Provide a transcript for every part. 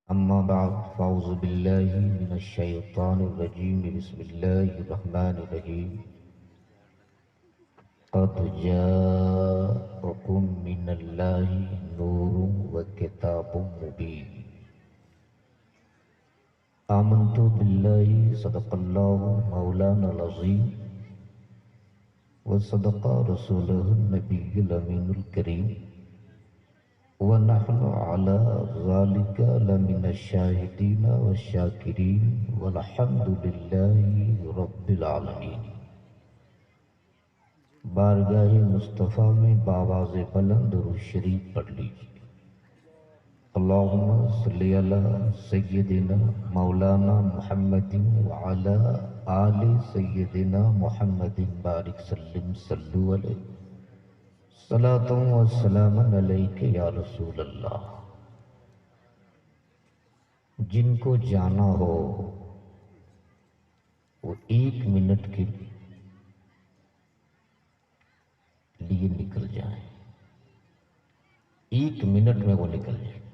أما بعد فأعوذ بالله من الشيطان الرجيم بسم الله الرحمن الرحيم قد جاءكم من الله نور وكتاب مبين آمنت بالله صدق الله مولانا العظيم وصدق رسوله النبي الأمين الكريم ونحن على ذلك لمن الشاهدين والشاكرين والحمد لله رب العالمين۔ بارگاہ مصطفیٰ میں بآواز بلند درود شریف پڑھ لیجیے۔ اللہم صلی علی سیدنا مولانا محمد وعلی آل سیدنا محمد بارک سلم صلو علیہ صلاۃ و سلام علیک یا رسول اللہ۔ جن کو جانا ہو وہ 1 منٹ کے لیے نکل جائیں، 1 منٹ میں وہ نکل جائیں،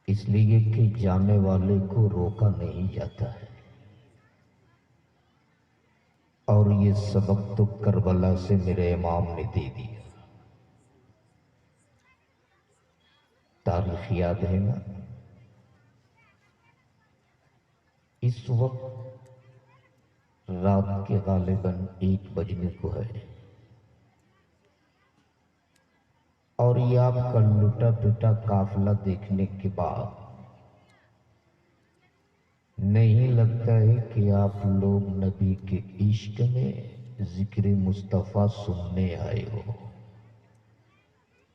اس لیے کہ جانے والے کو روکا نہیں جاتا ہے۔ اور یہ سبق تو کربلا سے میرے امام نے دے دیا۔ تاریخ یاد ہے نا؟ اس وقت رات کے غالباً 1 بجنے کو ہے، اور یہ آپ کا لٹا پٹا قافلہ دیکھنے کے بعد نہیں لگتا ہے کہ آپ لوگ نبی کے عشق میں ذکر مصطفیٰ سننے آئے ہو۔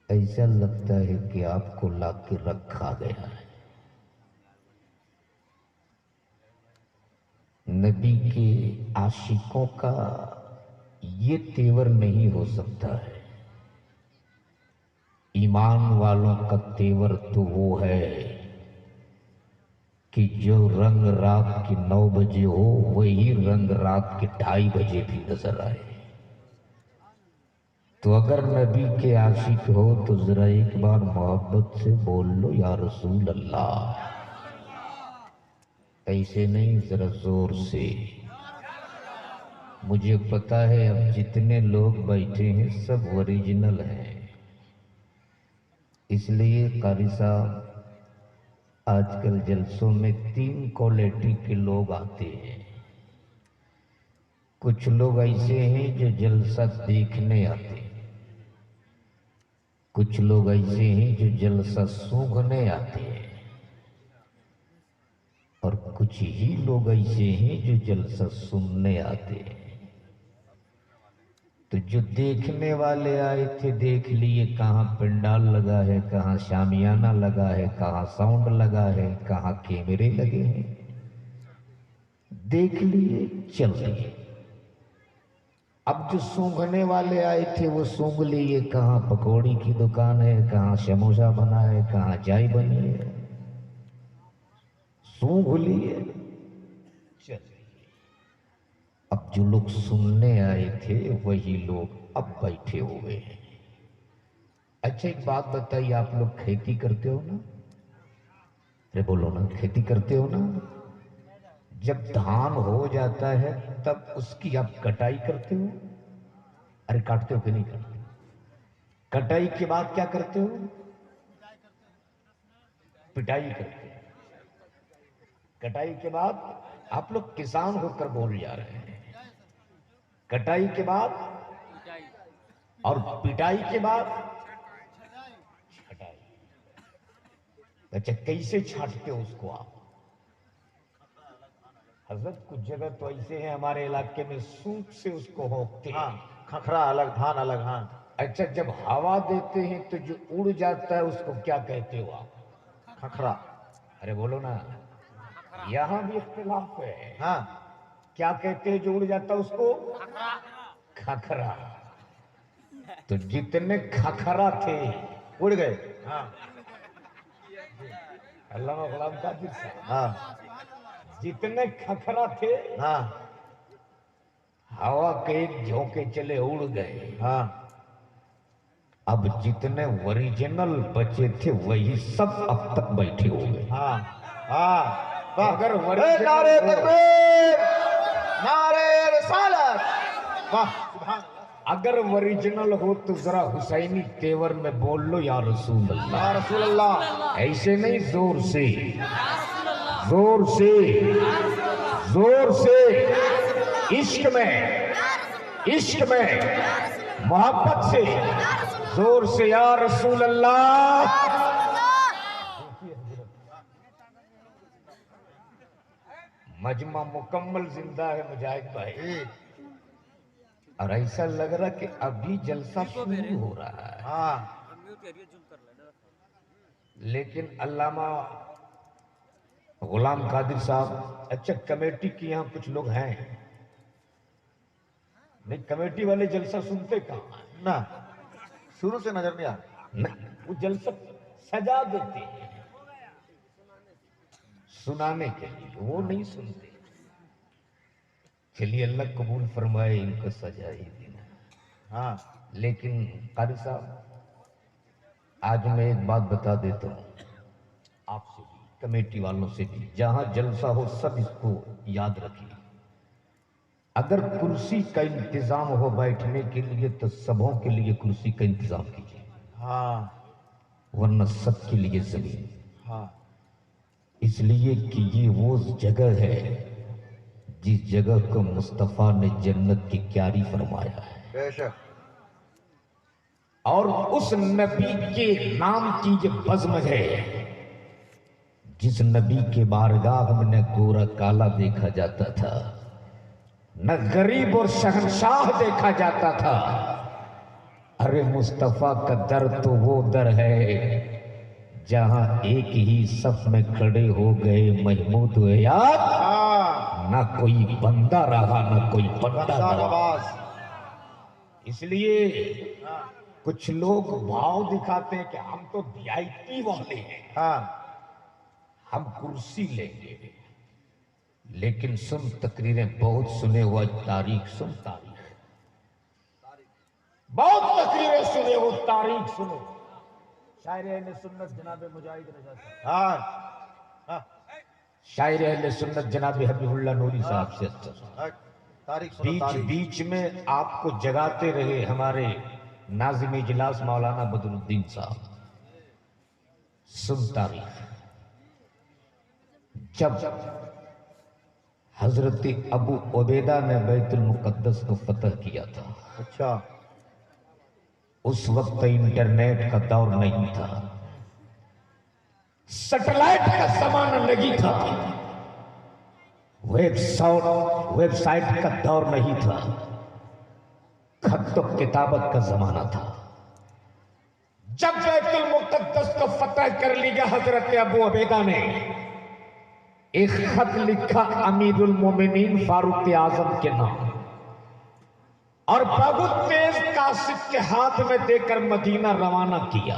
ایسا لگتا ہے کہ آپ کو لا کے رکھا گیا ہے۔ نبی کے عاشقوں کا یہ تیور نہیں ہو سکتا ہے۔ ایمان والوں کا تیور تو وہ ہے کہ جو رنگ رات کے 9 بجے ہو وہی رنگ رات کے 2:30 بجے بھی نظر آئے۔ تو اگر نبی کے عاشق ہو تو ذرا ایک بار محبت سے بول لو یا رسول اللہ۔ ایسے نہیں، ذرا زور سے۔ مجھے پتا ہے اب جتنے لوگ بیٹھے ہیں سب اوریجنل ہیں، اس لیے قاری صاحب آج کل جلسوں میں 3 کوالٹی کے لوگ آتے ہیں۔ کچھ لوگ ایسے ہیں جو جلسہ دیکھنے آتے ہیں، کچھ لوگ ایسے ہیں جو جلسہ سونگھنے آتے ہیں، اور کچھ ہی لوگ ایسے ہیں جو جلسہ سننے آتے ہیں۔ تو جو دیکھنے والے آئے تھے دیکھ لیے کہاں پنڈال لگا ہے، کہاں شامیانہ لگا ہے، کہاں ساؤنڈ لگا ہے، کہاں کیمرے لگے ہیں، دیکھ لیے چل لیے۔ اب جو سونگھنے والے آئے تھے وہ سونگھ لیے کہاں پکوڑی کی دکان ہے، کہاں سموسا بنا ہے، کہاں چائے بنی ہے، سونگھ لیے چل لیے۔ اب جو لوگ سننے آئے تھے وہی لوگ اب بیٹھے ہوئے ہیں۔ اچھا ایک بات بتائیے، آپ لوگ کھیتی کرتے ہو نا؟ ارے بولو نا، کھیتی کرتے ہو نا؟ جب دھان ہو جاتا ہے تب اس کی آپ کٹائی کرتے ہو؟ ارے کاٹتے ہو کہ نہیں کاٹتے؟ کٹائی کے بعد کیا کرتے ہو؟ پٹائی کرتے ہو۔ کٹائی کے بعد آپ لوگ کسان ہو کر بول جا رہے ہیں، کٹائی کے بعد اور پٹائی کے بعد چھٹائی۔ اچھا کیسے چھانٹتے ہو اس کو آپ؟ حضرت کچھ جگہ تو ایسے ہیں ہمارے علاقے میں سوپ سے اس کو ہوکتے ہیں، کھکھرا الگ دھان الگ۔ ہاں اچھا جب ہوا دیتے ہیں تو جو اڑ جاتا ہے اس کو کیا کہتے ہو آپ؟ کھکھرا۔ ارے بولو نا، یہاں بھی اختلاف ہے۔ ہاں کیا کہتے ہیں جو اڑ جاتا ہے اس کو؟ کھکھرا۔ تو جتنے کھکھرا تھے اڑ گئے۔ ہاں علامہ غلام قادر صاحب، ہاں جتنے کھکھرا تھے ہاں ہوا کے ایک جھونکے چلے اڑ گئے۔ ہاں اب جتنے اوریجنل بچے تھے وہی سب اب تک بیٹھے ہو گئے. ہاں ہاں واہ. اگر اے original نعرے ہو- تکبیر نعرے رسالت واہ سبحان اللہ. اگر اوریجنل ہو تو ذرا حسینی تیور میں بول لو یا رسول اللہ. یا رسول اللہ. ایسے نہیں، زور سے، زور سے، زور سے، عشق میں، عشق میں، محبت سے، زور سے یا رسول اللہ. مجمع مکمل زندہ ہے مجاہد بھائی، اور ایسا لگ رہا کہ ابھی جلسہ شروع ہو رہا ہے. ہاں لیکن علامہ غلام قادر صاحب، اچھا کمیٹی کی یہاں کچھ لوگ ہیں نہیں؟ کمیٹی والے جلسہ سنتے کہاں ہیں؟ نہ شروع سے نظر نہیں آ رہا. نہیں، وہ جلسہ سجا دیتے ہیں سنانے کے لیے، وہ نہیں سنتے. چلیے اللہ قبول فرمائے، ان کو سجا ہی دینا. ہاں لیکن قاری صاحب، آج میں ایک بات بتا دیتا ہوں آپ سے بھی، کمیٹی والوں سے بھی، جہاں جلسہ ہو سب اس کو یاد رکھیے. اگر کرسی کا انتظام ہو بیٹھنے کے لیے تو سبوں کے لیے کرسی کا انتظام کیجیے، ہاں ورنہ سب کے لیے زمین. ہاں اس لیے کہ یہ وہ جگہ ہے جس جگہ کو مصطفیٰ نے جنت کی کیاری فرمایا ہے، بے شک. اور اس نبی کے نام کی یہ بزم ہے جس نبی کے بارگاہ میں نہ گورا کالا دیکھا جاتا تھا، نہ غریب اور شہنشاہ دیکھا جاتا تھا. ارے مصطفیٰ کا در تو وہ در ہے جہاں ایک ہی صف میں کھڑے ہو گئے محمود و یاد، ہاں نہ کوئی بندہ رہا نہ کوئی بندہ بندہ رہا. نواز. اس لیے ہاں کچھ لوگ بھاؤ دکھاتے ہیں کہ ہم تو VIP والے ہیں، ہاں ہم کرسی لیں گے. لیکن سن تقریریں بہت سنے ہوا، تاریخ سن، تاریخ بہت تقریریں سنے ہو، تاریخ سنو. شاعر اہل سنت جناب مجاہد رضا صاحب، ہاں ہاں شاعر اہل سنت جناب حبیب اللہ نوری صاحب سے ہاں. تاریخ سنو بیچ تاریخ. بیچ میں آپ کو جگاتے رہے ہمارے ناظم اجلاس مولانا بدر الدین صاحب. سن تاریخ، جب حضرت ابو عبیدہ نے بیت المقدس کو فتح کیا تھا، اچھا اس وقت انٹرنیٹ کا دور نہیں تھا، سیٹلائٹ کا زمانہ نہیں تھا، ویب سائٹ کا دور نہیں تھا، خط و کتابت کا زمانہ تھا. جب بیت المقدس کو فتح کر لیا حضرت ابو عبیدہ نے ایک خط لکھا امیر المومنین فاروق اعظم کے نام، اور بہت تیز قاصد کے ہاتھ میں دے کر مدینہ روانہ کیا.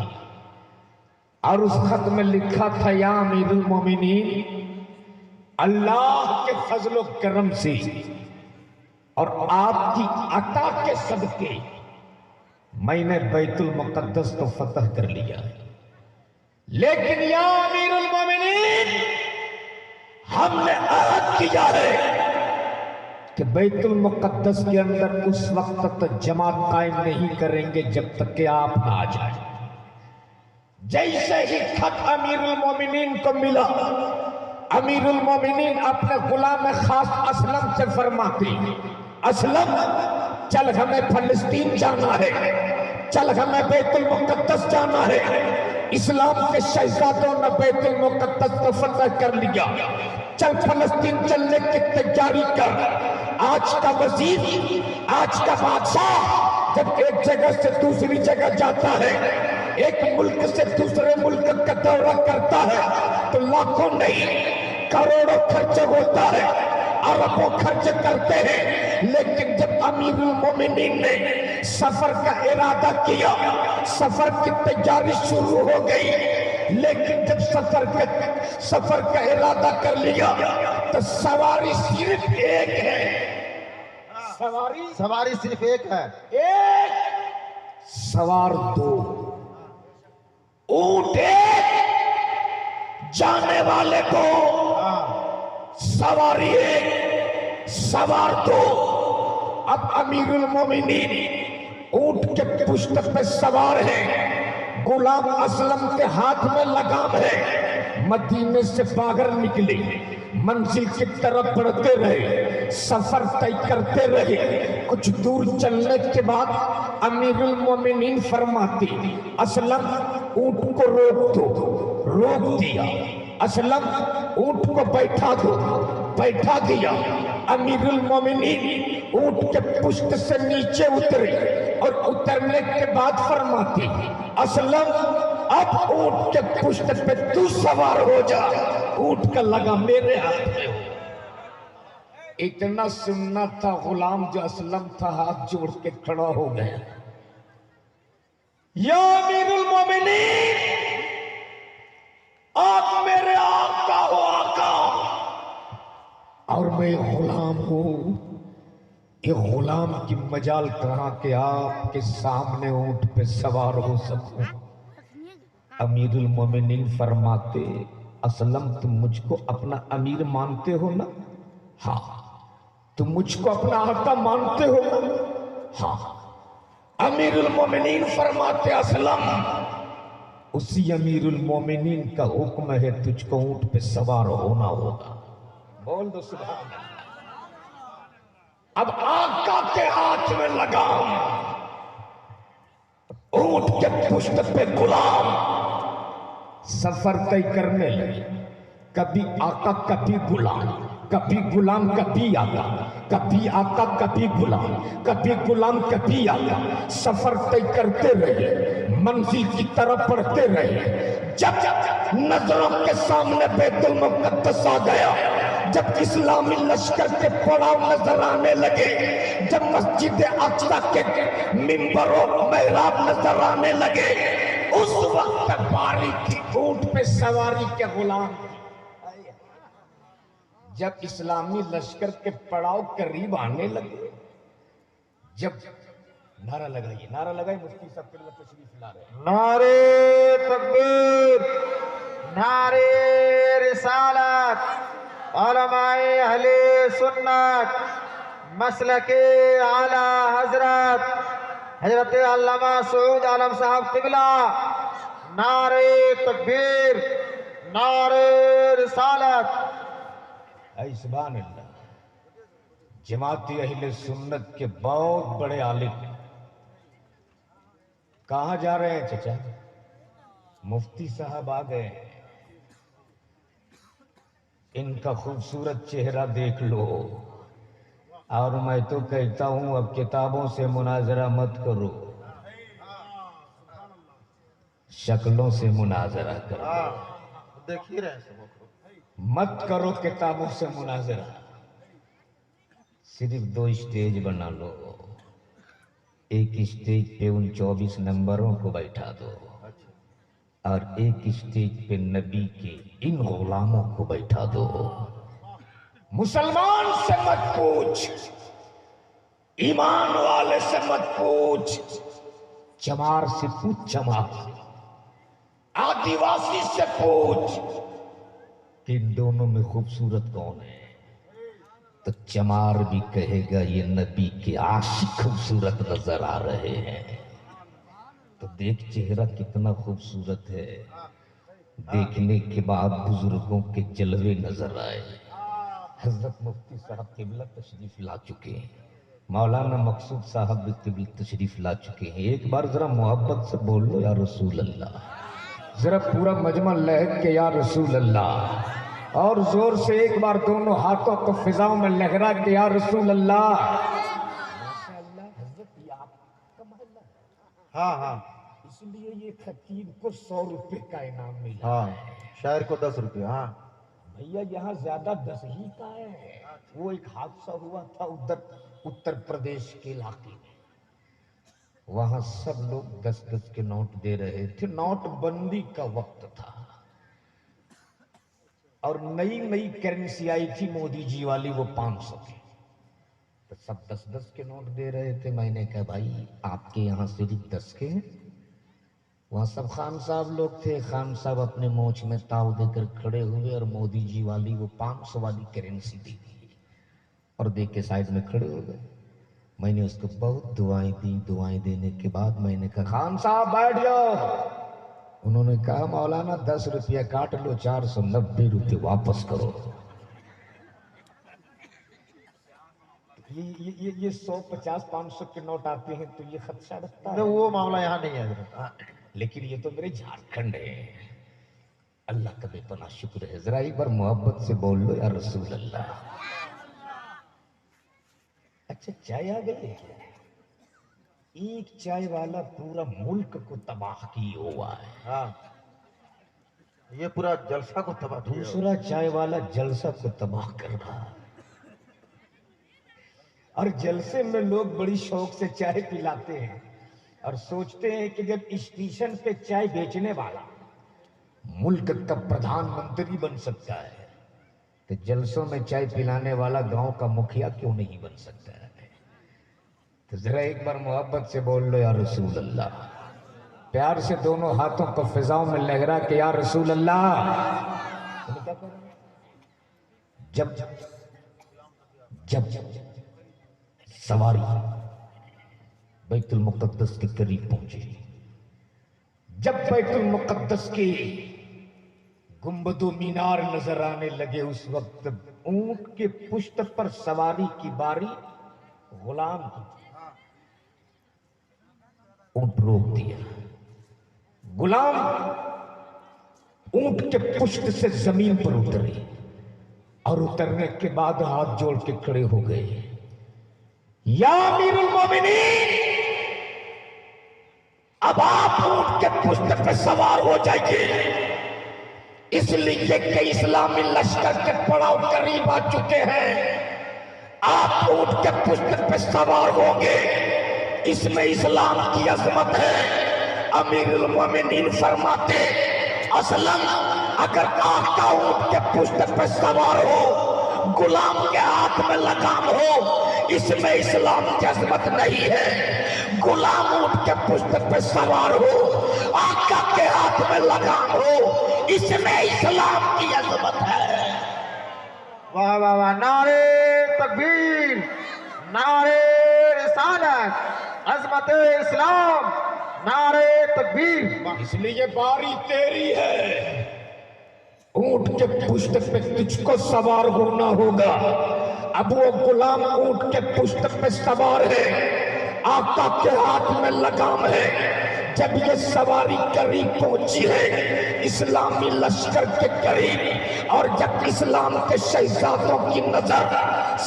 اور اس خط میں لکھا تھا، یا امیر المومنین، اللہ کے فضل و کرم سے اور آپ کی عطا کے صدقے میں نے بیت المقدس کو فتح کر لیا، لیکن یا امیر المومنین، ہم نے عہد کیا ہے کہ بیت المقدس کے اندر اس وقت تک جماعت قائم نہیں کریں گے جب تک کہ آپ نہ آ جائیں. جیسے ہی خط امیر المومنین کو ملا، امیر المومنین اپنے غلام خاص اسلم سے فرماتے، اسلم چل ہمیں فلسطین جانا ہے، چل ہمیں بیت المقدس جانا ہے. اسلام کے شہزادوں نے بیت المقدس کو فتح کر لیا، چل فلسطین چلنے کی تیاری کر. آج کا وزیر، آج کا بادشاہ جب ایک جگہ سے دوسری جگہ جاتا ہے، ایک ملک سے دوسرے ملک کا دورہ کرتا ہے تو لاکھوں نہیں کروڑوں خرچ ہوتا ہے، اربوں خرچ کرتے ہیں. لیکن جب امیر المومنین نے سفر کا ارادہ کیا، سفر کی تیاری شروع ہو گئی، لیکن جب سفر کا ارادہ کر لیا تو سواری صرف ایک ہے. سواری سواری صرف ایک ہے. ایک سوار دو، اونٹ ایک جانے والے کو سواری ایک سوار دو۔ اب امیر المومنین اونٹ کے پشت پہ سوار ہیں، غلام اسلم کے ہاتھ میں لگام ہے، مدینے سے باہر نکلے، منزل کی طرف بڑھتے رہے، سفر طے کرتے رہے۔ کچھ دور چلنے کے بعد امیر المومنین فرماتے اسلم اونٹ کو روک دو، روک دیا۔ اسلم اونٹ کو بیٹھا دو، بیٹھا دیا۔ امیر المومنین اونٹ کے پشت سے نیچے اترے اور اترنے کے بعد فرماتے اسلم اب اونٹ کے پشت پہ تو سوار ہو جا، اونٹ کا لگا میرے ہاتھ میں ہو۔ اتنا سننا تھا، غلام جو اسلم تھا ہاتھ جوڑ کے کھڑا ہو گیا، یا امیر المومنین آپ میرے آقا ہو آقا، اور میں غلام ہوں۔ یہ غلام کی مجال کہاں کہ آپ کے سامنے اونٹ پہ سوار ہو سکوں۔ امیر المومنین فرماتے اسلم تم مجھ کو اپنا امیر مانتے ہو نا؟ ہاں۔ تم مجھ کو اپنا آقا مانتے ہو نا؟ ہاں۔ امیر المومنین فرماتے اسلم اسی امیر المومنین کا حکم ہے، تجھ کو اونٹ پہ سوار ہونا ہوگا۔ بول دو سبحان اللہ۔ اب آقا کے ہاتھ میں لگام، اونٹ کے پشت پہ غلام، سفر طے کرنے لگے۔ کبھی آقا کبھی غلام، کبھی غلام کبھی آقا، کبھی آقا کبھی غلام، کبھی غلام کبھی آقا۔ سفر طے کرتے رہے، منزل کی طرف بڑھتے رہے۔ جب نظروں کے سامنے بیت المقدس آ گیا، جب اسلامی لشکر کے پڑاؤ نظر آنے لگے، جب مسجد اقصی کے منبر و محراب نظر آنے لگے، اس وقت باری تھی اونٹ پہ سواری کے غلام۔ جب اسلامی لشکر کے پڑاؤ قریب آنے لگے، جب نعرہ لگائیے، نعرہ لگائیے، مفتی صاحب کے لیے تشریف لا رہے ہیں۔ نعرے تکبیر، نعرے رسالت، علماء اہل سنت، مسلک اعلی حضرت حضرت علامہ سعود عالم صاحب قبلہ، نعرے تکبیر، نعرے رسالت۔ اے سبحان اللہ۔ جماعتی اہل سنت کے بہت بڑے عالم کہاں جا رہے ہیں چچا؟ مفتی صاحب آ گئے، ان کا خوبصورت چہرہ دیکھ لو، اور میں تو کہتا ہوں اب کتابوں سے مناظرہ مت کرو، شکلوں سے مناظرہ کرو، دیکھ ہی رہے ہیں سب کو۔ مت کرو کتابوں سے مناظرہ۔ صرف 2 اسٹیج بنا لو، ایک اسٹیج پہ ان 24 نمبروں کو بیٹھا دو، اور ایک اسٹیج پہ نبی کے ان غلاموں کو بیٹھا دو۔ مسلمان سے مت پوچھ، ایمان والے سے مت پوچھ، چمار سے پوچھ، چمار، آدیواسی سے پوچھ کہ ان دونوں میں خوبصورت کون ہے، تو چمار بھی کہے گا یہ نبی کے عاشق خوبصورت نظر آ رہے ہیں۔ تو دیکھ چہرہ کتنا خوبصورت ہے، دیکھنے کے بعد بزرگوں کے جلوے نظر آئے۔ حضرت مفتی صاحب قبلہ تشریف لا چکے ہیں، مولانا مقصود صاحب بھی قبلہ تشریف لا چکے ہیں۔ ایک بار ذرا محبت سے بول لو یا رسول اللہ، ذرا پورا مجمع لہک کے یا رسول اللہ، اور زور سے ایک بار دونوں ہاتھوں کو فضاؤں میں لہرا کے یا رسول اللہ۔ ہاں ہاں اس لیے یہ خطیب کو 100 روپے کا انعام ملا ہاں، ہے۔ شاعر کو 10 روپیہ۔ ہاں بھیا یہاں زیادہ 10 ہی کا ہے، وہ ایک حادثہ ہوا تھا اتر پردیش کے علاقے میں، وہاں سب لوگ 10 کے نوٹ دے رہے تھے، نوٹ بندی کا وقت تھا، اور نئی کرنسی آئی تھی مودی جی والی، وہ 500 کی۔ تو سب 10-10 کے نوٹ دے رہے تھے. میں نے کہا بھائی آپ کے یہاں صرف 10 کے ہیں؟ وہاں سب خان صاحب لوگ تھے. خان صاحب اپنے مونچھ میں تاؤ دے کر کھڑے ہوئے اور مودی جی والی وہ 500 والی کرنسی دے دی اور دے کے سائڈ میں کھڑے ہو گئے. میں نے اس کو بہت دعائیں دی. دعائیں دینے کے بعد میں نے کہا خان صاحب بیٹھ جاؤ. انہوں نے کہا مولانا 10 روپیہ کاٹ لو، 490 روپے واپس کرو. یہ 150-500 کے نوٹ آتے ہیں تو یہ خدشہ رکھتا ہے. وہ معاملہ یہاں نہیں ہے حضرت. ہاں. لیکن یہ تو میرے جھارکھنڈ ہے. اللہ کا بے پناہ شکر ہے. ذرا ایک بار محبت سے بول لو یا رسول اللہ. اچھا چائے آ گئی ہے کیا؟ ایک چائے والا پورا ملک کو تباہ کیے ہوا ہے. ہاں یہ پورا جلسہ کو تباہ کیا. دوسرا چائے والا جلسہ کو تباہ کر رہا ہے. اور جلسے میں لوگ بڑی شوق سے چائے پلاتے ہیں اور سوچتے ہیں کہ جب اسٹیشن پہ چائے بیچنے والا ملک کا پردھان منتری بن سکتا ہے تو جلسوں میں چائے پلانے والا گاؤں کا مکھیا کیوں نہیں بن سکتا ہے؟ تو ذرا ایک بار محبت سے بول لو یا رسول اللہ. پیار سے دونوں ہاتھوں کو فضاؤں میں لہرا کے یا رسول اللہ. جب سواری بیت المقدس کے قریب پہنچے، جب بیت المقدس کے گنبد و مینار نظر آنے لگے، اس وقت اونٹ کے پشت پر سواری کی باری غلام کی. اونٹ روک دیا. غلام اونٹ کے پشت سے زمین پر اترے اور اترنے کے بعد ہاتھ جوڑ کے کھڑے ہو گئے. یا امیر المومنین، اب آپ اونٹ کے پشت پہ سوار ہو جائیے، اس لیے کہ اسلامی لشکر کے پڑاؤ قریب آ چکے ہیں. آپ اونٹ کے پشت پہ سوار ہوں گے، اس میں اسلام کی عظمت ہے. امیر المومنین فرماتے اسلم اگر آقا اونٹ کے پشت پہ سوار ہو، غلام کے ہاتھ میں لگام ہو، اس میں اسلام کی عظمت نہیں ہے. غلام اونٹ کے پشت پہ سوار ہو، آقا کے ہاتھ میں لگام ہو، اس میں اسلام کی عظمت ہے. واہ واہ واہ. نعرے تکبیر، نعرے رسالت، عظمت اسلام، نعرے تکبیر. اس لیے باری تیری ہے. اونٹ کے پشت پہ تجھ کو سوار ہونا ہوگا. اب وہ غلام اونٹ کے پشت پہ سوار ہے، آقا کے ہاتھ میں لگام ہے. جب یہ سواری قریب پہنچی ہے اسلامی لشکر کے قریب، اور جب اسلام کے شہزادوں کی نظر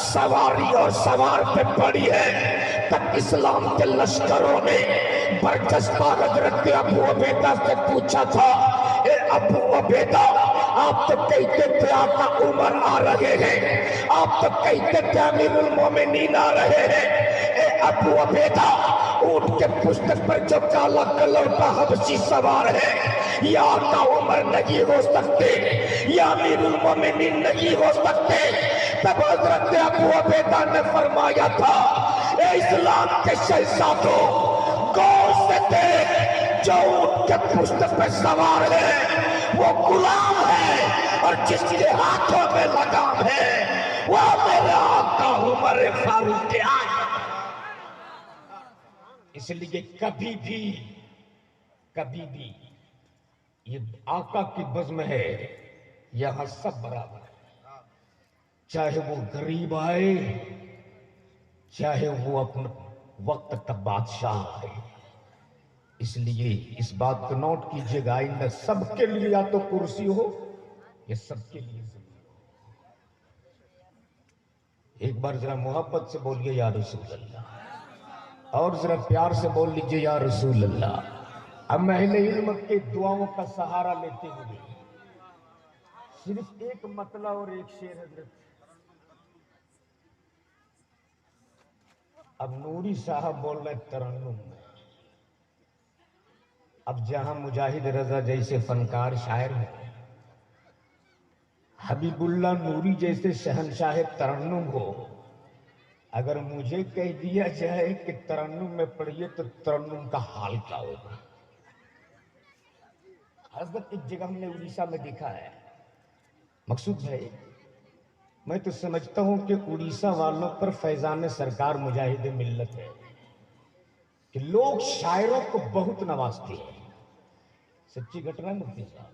سواری اور سوار پہ پڑی ہے، تب اسلام کے لشکروں نے برجستہ حضرت ابو عبیدہ سے پوچھا تھا، اے ابو عبیدہ آپ تو کہتے تھے آقا عمر آ رہے ہیں، آپ تو کہتے تھے امیر المومنین آ رہے ہیں. اے ابو عبیدہ، اونٹ کے پشت پر جو کالا کلوٹا حبشی سوار ہے، یا آقا عمر نہیں ہو سکتے، یا امیر المومنین نہیں ہو سکتے. تب حضرت ابو عبیدہ نے فرمایا تھا، اے اسلام کے شہزادوں، غور سے دیکھ، جو اونٹ کے پشت پہ سوار ہے وہ غلام ہے، اور جس کے ہاتھوں میں لگام ہے وہ میرا آقا عمر فاروق اعظم. اس لیے کبھی بھی یہ آقا کی بزم ہے، یہاں سب برابر ہے. چاہے وہ غریب آئے، چاہے وہ اپنا وقت کا بادشاہ ہے. اس لیے اس بات کو نوٹ کیجئے گا، آئندہ سب کے لیے یا تو کرسی ہو یا سب کے لیے زمین ہو. ایک بار ذرا محبت سے بولیے یا رسول اللہ، اور ذرا پیار سے بول لیجئے یا رسول اللہ. اب اہل علم کے دعاؤں کا سہارا لیتے ہوئے صرف ایک مطلع اور ایک شعر حضرت. اب نوری صاحب بول رہے ترنم میں. اب جہاں مجاہد رضا جیسے فنکار شاعر ہیں، حبیب اللہ نوری جیسے شہنشاہ ترنم ہو، اگر مجھے کہہ دیا جائے کہ ترنم میں پڑھیے تو ترنم کا حال کیا ہوگا؟ حضرت ایک جگہ ہم نے اڑیسہ میں دیکھا ہے، مقصود ہے میں تو سمجھتا ہوں کہ اڑیسہ والوں پر فیضان سرکار مجاہد ملت ہے کہ لوگ شاعروں کو بہت نوازتے ہیں. سچی گھٹنا مفتی صاحب،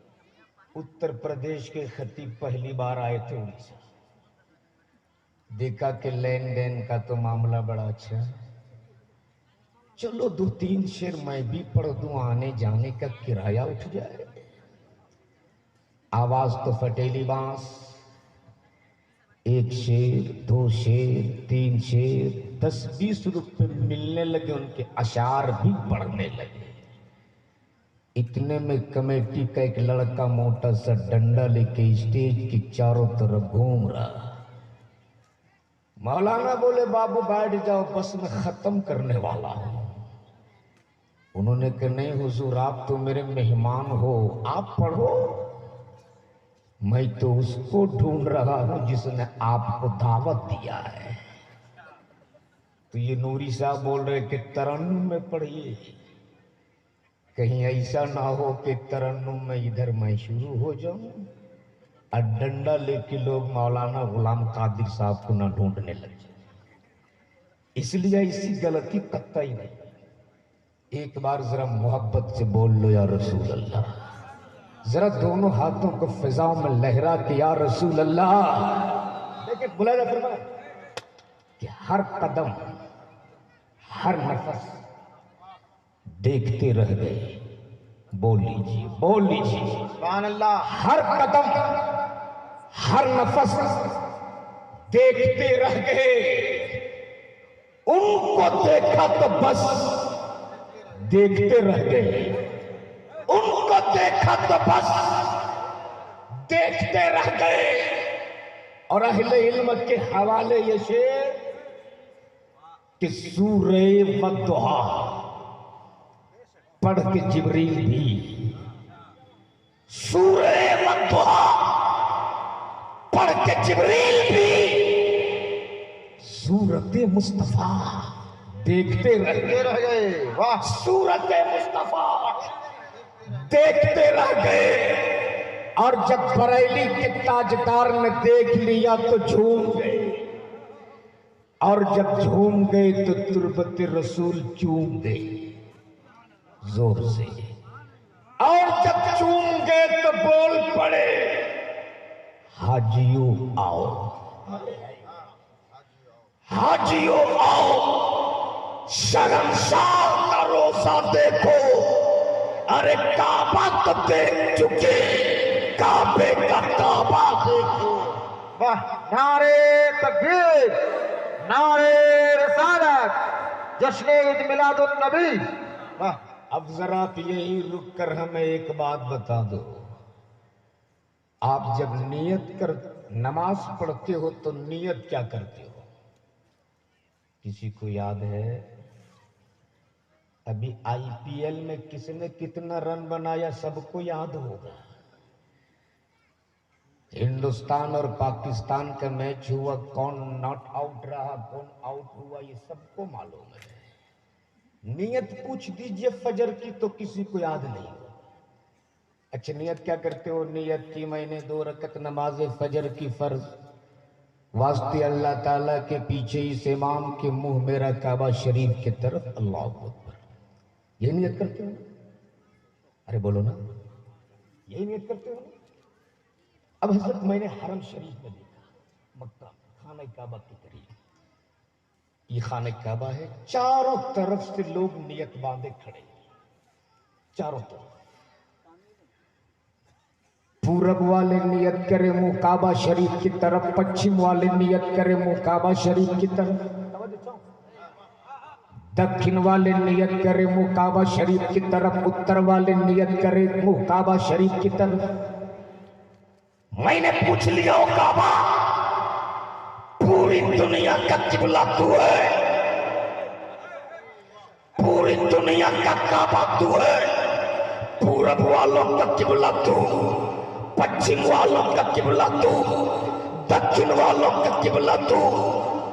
اتر پردیش کے خطیب پہلی بار آئے تھے اڑیسہ، دیکھا کہ لین دین کا تو معاملہ بڑا اچھا، چلو 2-3 شعر میں بھی پڑھ دوں، آنے جانے کا کرایہ اٹھ جائے. آواز تو پٹیلی بانس، 1 شعر 2 شعر 3 شعر 10-20 روپے ملنے لگے، ان کے اشعار بھی پڑھنے لگے. اتنے میں کمیٹی کا ایک لڑکا موٹا سا ڈنڈا لے کے اسٹیج کی چاروں طرف گھوم رہا. مولانا بولے بابو بیٹھ جاؤ، بس میں ختم کرنے والا ہوں. انہوں نے کہا نہیں حضور، آپ تو میرے مہمان ہو، آپ پڑھو. میں تو اس کو ڈھونڈ رہا ہوں جس نے آپ کو دعوت دیا ہے. تو یہ نوری صاحب بول رہے کہ ترنم میں پڑھیے، کہیں ایسا نہ ہو کہ ترنم میں ادھر میں شروع ہو جاؤں اور ڈنڈا لے کے لوگ مولانا غلام قادر صاحب کو نہ ڈھونڈنے لگ جائیں. اس لیے ایسی غلطی قطعی نہیں. ایک بار ذرا محبت سے بول لو یا رسول اللہ، ذرا دونوں ہاتھوں کو فضاؤں میں لہرا کے یا رسول اللہ. دیکھیں بلایا فرمایا کہ ہر قدم ہر نفس دیکھتے رہ گئے. بول لیجیے بول لیجیے سبحان اللہ. ہر قدم ہر نفس دیکھتے رہ گئے. ان کو دیکھا تو بس دیکھتے رہ گئے، ان کو دیکھا تو بس دیکھتے رہ گئے. اور اہل علم کے حوالے یہ شعر کہ سورہ والضحیٰ پڑھ کے جبریل بھی، سورہ والضحیٰ پڑھ کے جبریل بھی سورت مصطفیٰ دیکھتے رہ گئے. واہ. سورت مصطفیٰ دیکھتے رہ گئے. اور جب بریلی کے تاجدار نے دیکھ لیا تو جھوم گئے، اور جب جھوم گئے تو تربت رسول چوم گئے زور سے، اور جب چوم گئے تو بول پڑے حاجیوں آؤ، حاجیوں آؤ، شرمسار کا روزہ دیکھو. ارے کعبہ تو دیکھ چکے، کعبے کا کعبہ دیکھو. واہ. نعرے تکبیر، نعرے رسالت، جشن عید میلاد النبی. واہ. اب ذرا آپ یہی رک کر ہمیں ایک بات بتا دو. آپ جب نیت کر نماز پڑھتے ہو تو نیت کیا کرتے ہو؟ کسی کو یاد ہے ابھی IPL میں کس نے کتنا رن بنایا؟ سب کو یاد ہوگا. ہندوستان اور پاکستان کا میچ ہوا، کون ناٹ آؤٹ رہا کون آؤٹ ہوا یہ سب کو معلوم ہے. نیت پوچھ دیجئے فجر کی تو کسی کو یاد نہیں. اچھا نیت کیا کرتے ہو؟ نیت کی میں نے 2 رکعت نماز فجر کی فرض واسطے اللہ تعالیٰ کے پیچھے اس امام کے منہ میرا کعبہ شریف کی طرف، اللہ اکبر. یہ نیت کرتے ہو؟ ارے بولو نا، یہی نیت کرتے ہو؟ اب حضرت میں نے حرم شریف میں دیکھا، مکہ خانہ کعبہ کے قریب، یہ خانہ کعبہ ہے، چاروں طرف سے لوگ نیت باندھے کھڑے ہیں. چاروں طرف پورب والے نیت کرے منہ کعبہ شریف کی طرف، پچھم والے نیت کرے منہ کعبہ شریف کی طرف، دکھن والے نیت کرے منہ کعبہ شریف کی طرف، اتر والے نیت کرے منہ کعبہ شریف کی طرف. میں نے پوچھ لیا او کعبہ، پوری دنیا کا قبلہ تو ہے، پوری دنیا کا کعبہ تو ہے، پورب والوں کا قبلہ تو، پچھم والوں کا قبلہ تو، دکھن والوں کا قبلہ تو،